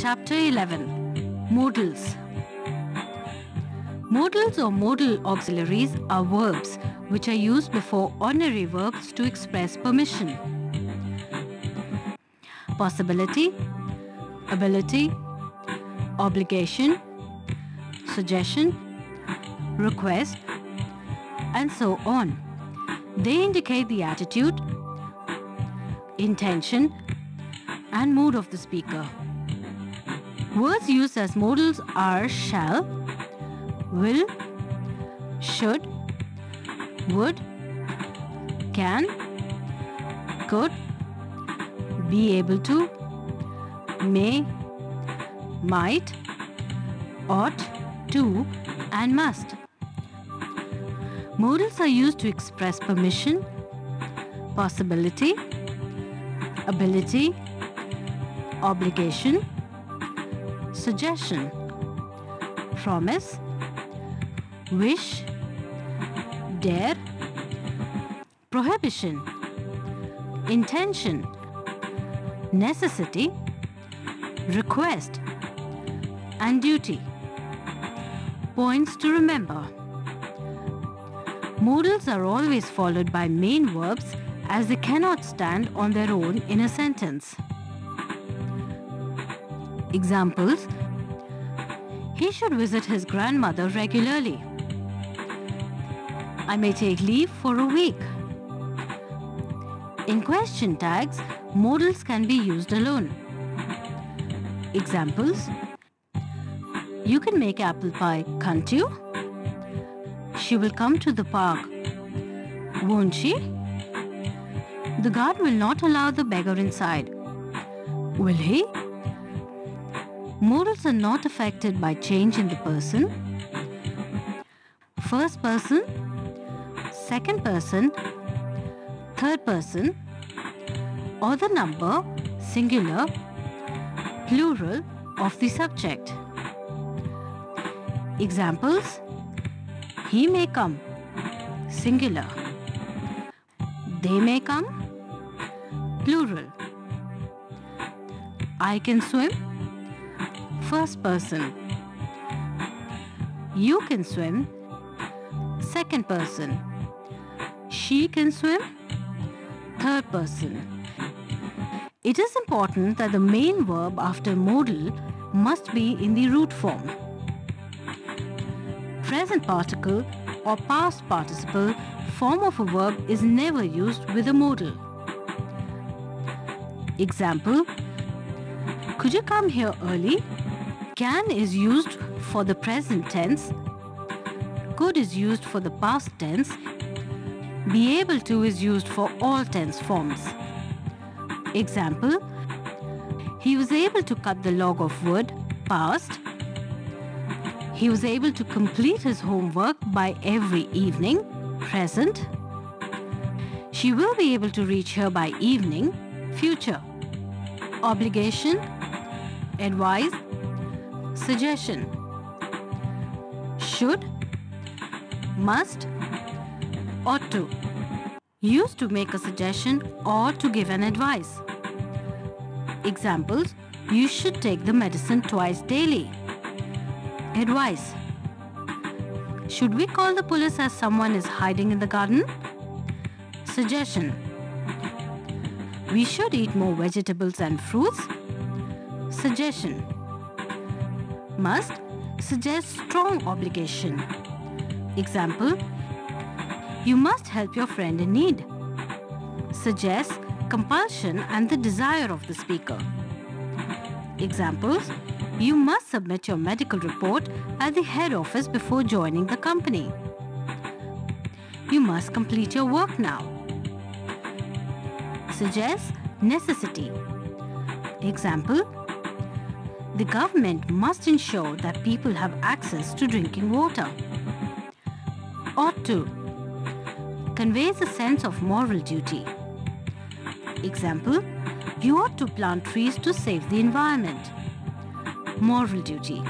Chapter 11. Modals. Modals or modal auxiliaries are verbs which are used before ordinary verbs to express permission, possibility, ability, obligation, suggestion, request, and so on. They indicate the attitude, intention, and mood of the speaker. Words used as modals are shall, will, should, would, can, could, be able to, may, might, ought to, and must. Modals are used to express permission, possibility, ability, obligation, suggestion, promise, wish, dare, prohibition, intention, necessity, request, and duty. Points to remember. Modals are always followed by main verbs as they cannot stand on their own in a sentence. Examples: he should visit his grandmother regularly. I may take leave for a week. In question tags, modals can be used alone. Examples: you can make apple pie, can't you? She will come to the park, won't she? The guard will not allow the beggar inside, will he? Modals are not affected by change in the person, first person, second person, third person, or the number, singular, plural of the subject. Examples: he may come, singular. They may come, plural. I can swim, first person. You can swim, second person. She can swim, third person. It is important that the main verb after modal must be in the root form. Present participle or past participle form of a verb is never used with a modal. Example: could you come here early? Can is used for the present tense. Could is used for the past tense. Be able to is used for all tense forms. Example: he was able to cut the log of wood, past. He was able to complete his homework by every evening, present. She will be able to reach here by evening, future. Obligation, advise, suggestion. Should, must, ought to. Used to make a suggestion or to give an advice. Examples: you should take the medicine twice daily. Advice: should we call the police as someone is hiding in the garden? Suggestion: we should eat more vegetables and fruits. Suggestion: must suggests strong obligation. Example: you must help your friend in need. Suggests compulsion and the desire of the speaker. Examples: you must submit your medical report at the head office before joining the company. You must complete your work now. Suggests necessity. Example: the government must ensure that people have access to drinking water. Ought to conveys a sense of moral duty. Example: you ought to plant trees to save the environment. Moral duty.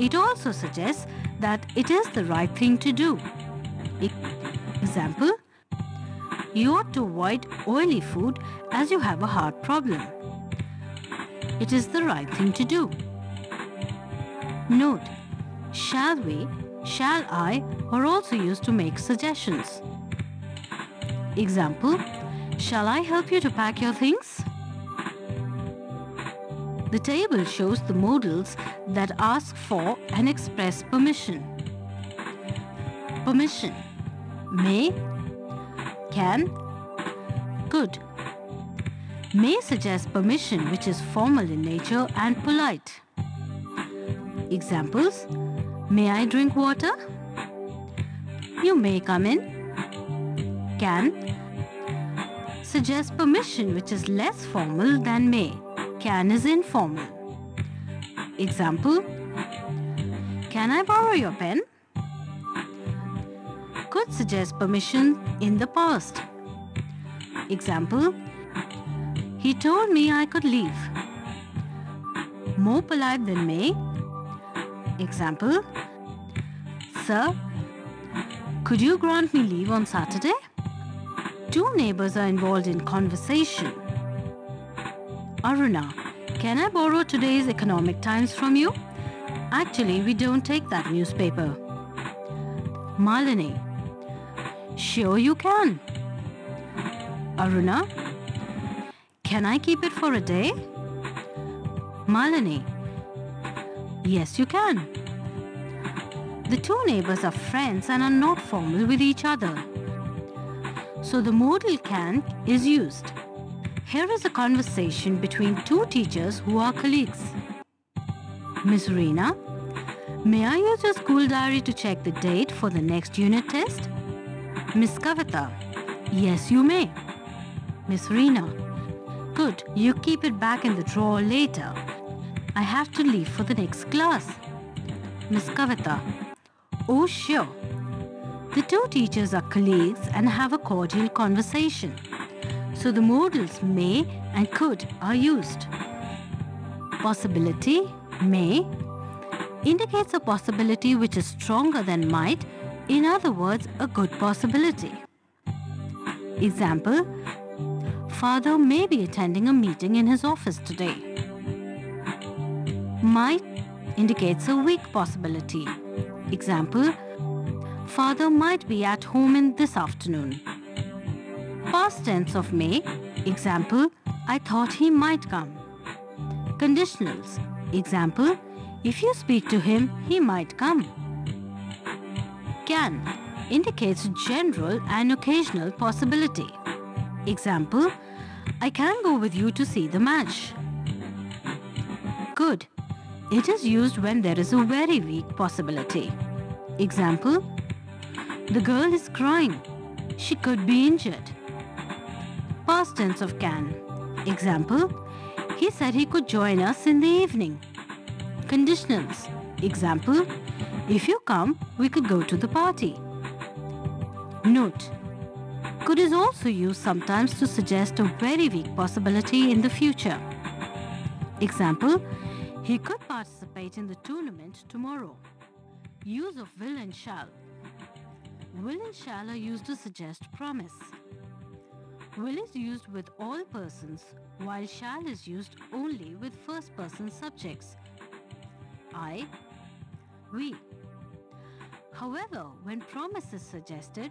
It also suggests that it is the right thing to do. Example: you ought to avoid oily food as you have a heart problem. it is the right thing to do. Note, shall we, shall I are also used to make suggestions. Example, shall I help you to pack your things? The table shows the modals that ask for and express permission. Permission: may, can, could. May suggests permission which is formal in nature and polite. Examples: may I drink water? You may come in. Can suggests permission which is less formal than may. Can is informal. Example: can I borrow your pen? Could suggest permission in the past. Example: he told me I could leave. More polite than may. Example: sir, could you grant me leave on Saturday? Two neighbors are involved in conversation. Aruna, can I borrow today's Economic Times from you? Actually, we don't take that newspaper. Malini, sure you can. Aruna, can I keep it for a day? Malini, yes you can. The two neighbors are friends and are not formal with each other. So the modal can is used. Here is a conversation between two teachers who are colleagues. Miss Reena, may I use your school diary to check the date for the next unit test? Miss Kavita, yes you may. Miss Reena, good, you keep it back in the drawer later. I have to leave for the next class. Miss Kavita, oh sure. The two teachers are colleagues and have a cordial conversation. So the modals may and could are used. Possibility, may, indicates a possibility which is stronger than might, in other words, a good possibility. Example, father may be attending a meeting in his office today. Might indicates a weak possibility. Example, father might be at home in this afternoon. Past tense of may. Example, I thought he might come. Conditionals. Example, if you speak to him, he might come. Can indicates general and occasional possibility. Example, I can go with you to see the match. Could. It is used when there is a very weak possibility. Example, the girl is crying. She could be injured. Past tense of can. Example, he said he could join us in the evening. Conditionals. Example, if you come, we could go to the party. Note, could is also used sometimes to suggest a very weak possibility in the future. Example, he could participate in the tournament tomorrow. Use of will and shall. Will and shall are used to suggest promise. Will is used with all persons, while shall is used only with first-person subjects. I, we. However, when promise is suggested,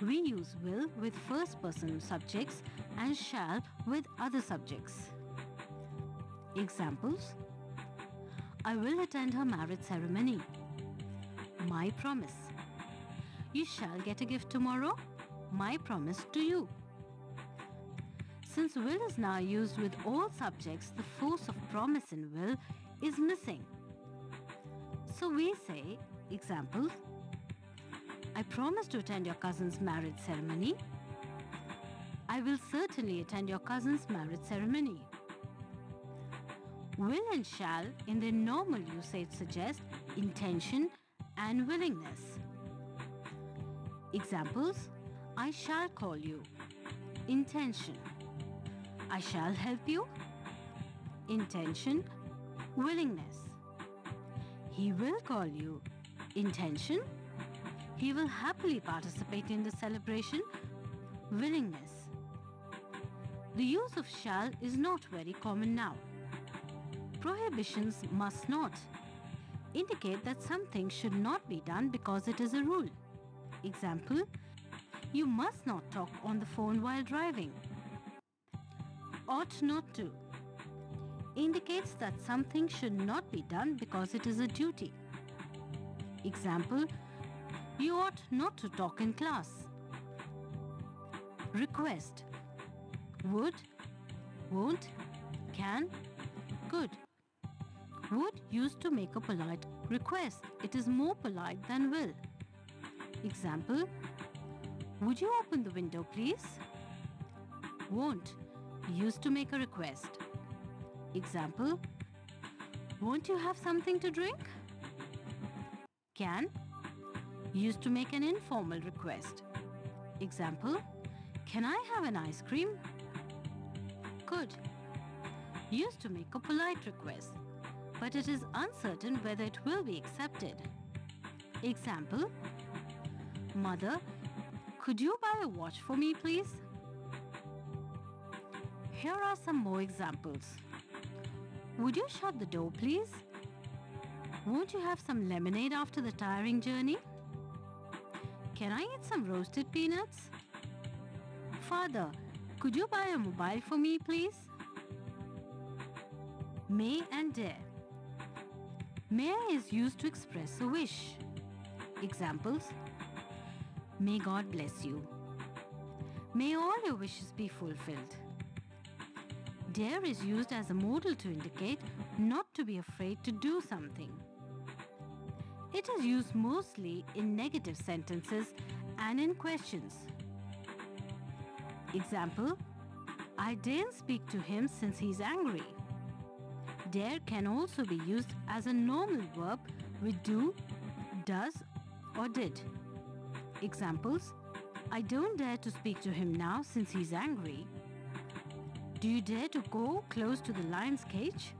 we use will with first-person subjects and shall with other subjects. Examples: I will attend her marriage ceremony. My promise. You shall get a gift tomorrow. My promise to you. Since will is now used with all subjects, the force of promise in will is missing. So we say, examples, I promise to attend your cousin's marriage ceremony. I will certainly attend your cousin's marriage ceremony. Will and shall in their normal usage suggest intention and willingness. Examples, I shall call you. Intention. I shall help you. Intention, willingness. He will call you. Intention. He will happily participate in the celebration. Willingness. The use of shall is not very common now. Prohibitions must not indicate that something should not be done because it is a rule. Example, you must not talk on the phone while driving. Ought not to indicates that something should not be done because it is a duty. Example, you ought not to talk in class. Request, would, won't, can, could. Would used to make a polite request. It is more polite than will. Example, would you open the window please? Won't used to make a request. Example, won't you have something to drink? Can used to make an informal request. Example, can I have an ice cream? Could used to make a polite request, but it is uncertain whether it will be accepted. Example, Mother, could you buy a watch for me please? Here are some more examples. Would you shut the door please? Won't you have some lemonade after the tiring journey? Can I eat some roasted peanuts? Father, could you buy a mobile for me please? May and dare. May is used to express a wish. Examples, may God bless you. May all your wishes be fulfilled. Dare is used as a modal to indicate not to be afraid to do something. It is used mostly in negative sentences and in questions. Example, I daren't speak to him since he's angry. Dare can also be used as a normal verb with do, does, or did. Examples, I don't dare to speak to him now since he's angry. Do you dare to go close to the lion's cage?